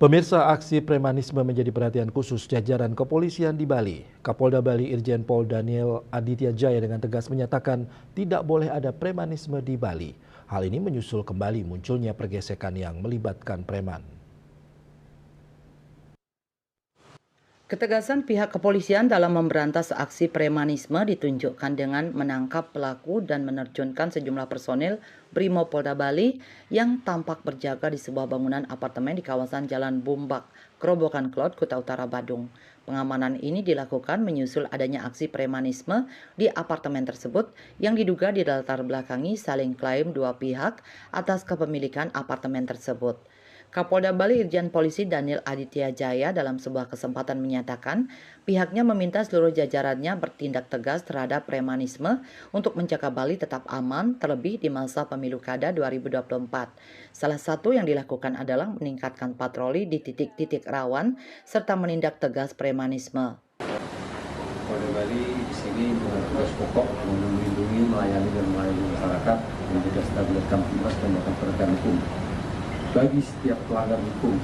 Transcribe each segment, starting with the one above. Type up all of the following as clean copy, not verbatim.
Pemirsa, aksi premanisme menjadi perhatian khusus jajaran kepolisian di Bali. Kapolda Bali Irjen Pol Daniel Aditya Jaya dengan tegas menyatakan tidak boleh ada premanisme di Bali. Hal ini menyusul kembali munculnya pergesekan yang melibatkan preman. Ketegasan pihak kepolisian dalam memberantas aksi premanisme ditunjukkan dengan menangkap pelaku dan menerjunkan sejumlah personil Brimopolda Bali yang tampak berjaga di sebuah bangunan apartemen di kawasan Jalan Bumbak, Kerobokan Klot, Kuta Utara, Badung. Pengamanan ini dilakukan menyusul adanya aksi premanisme di apartemen tersebut yang diduga dilatar belakangi saling klaim dua pihak atas kepemilikan apartemen tersebut. Kapolda Bali Irjen Polisi Daniel Aditya Jaya dalam sebuah kesempatan menyatakan pihaknya meminta seluruh jajarannya bertindak tegas terhadap premanisme untuk menjaga Bali tetap aman terlebih di masa pemilu kada 2024. Salah satu yang dilakukan adalah meningkatkan patroli di titik-titik rawan serta menindak tegas premanisme. Polda Bali di sini dengan tugas pokok melindungi, melayani dan melayani masyarakat, menjaga stabilitas kamtibmas dan melakukan penegakan hukum. Bagi setiap pelanggar hukum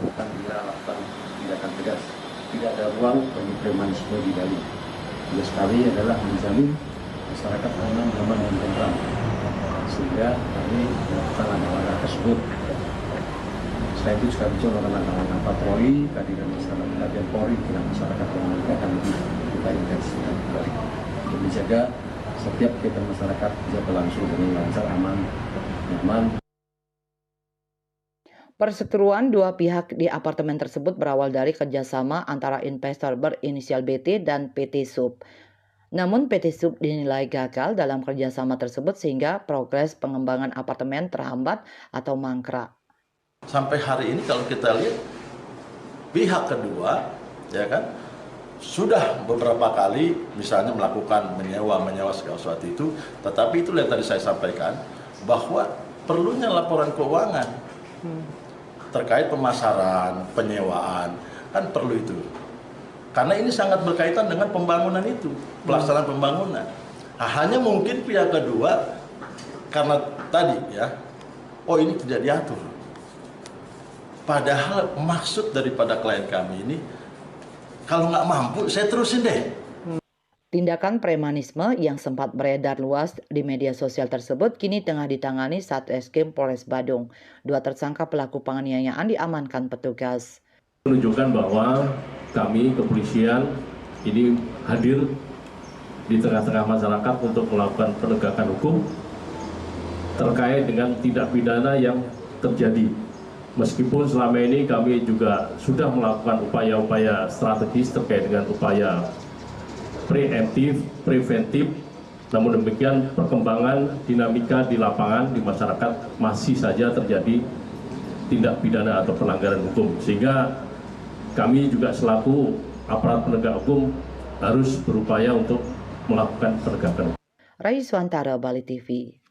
akan dilakukan tindakan tegas. Tidak ada ruang bagi premanisme di Bali. Tugas kami adalah menjamin masyarakat aman, nyaman, dan tentram. Sehingga kami melakukan langkah-langkah tersebut. Selain itu kami juga melakukan langkah-langkah patroli, kehadiran masyarakat dan Polri dengan masyarakat yang mereka akan lebih kita intensifkan kembali untuk menjaga setiap kegiatan masyarakat bisa berlangsung dengan lancar, aman, nyaman. Perseteruan dua pihak di apartemen tersebut berawal dari kerjasama antara investor berinisial BT dan PT Sub. Namun PT Sub dinilai gagal dalam kerjasama tersebut sehingga progres pengembangan apartemen terhambat atau mangkrak. Sampai hari ini kalau kita lihat pihak kedua ya kan sudah beberapa kali misalnya melakukan menyewa segala sesuatu itu, tetapi itu yang tadi saya sampaikan bahwa perlunya laporan keuangan terkait pemasaran, penyewaan, kan perlu itu. Karena ini sangat berkaitan dengan pembangunan itu, pelaksanaan pembangunan. Hanya mungkin pihak kedua, karena tadi ya, oh ini tidak diatur. Padahal maksud daripada klien kami ini, kalau nggak mampu, saya terusin deh. Tindakan premanisme yang sempat beredar luas di media sosial tersebut kini tengah ditangani Satreskrim Polres Badung. Dua tersangka pelaku penganiayaan diamankan petugas. Menunjukkan bahwa kami kepolisian ini hadir di tengah-tengah masyarakat untuk melakukan penegakan hukum terkait dengan tindak pidana yang terjadi. Meskipun selama ini kami juga sudah melakukan upaya-upaya strategis terkait dengan upaya preemptif, preventif, namun demikian perkembangan dinamika di lapangan di masyarakat masih saja terjadi tindak pidana atau pelanggaran hukum, sehingga kami juga selaku aparat penegak hukum harus berupaya untuk melakukan penegakan. Raiswantara, Bali TV.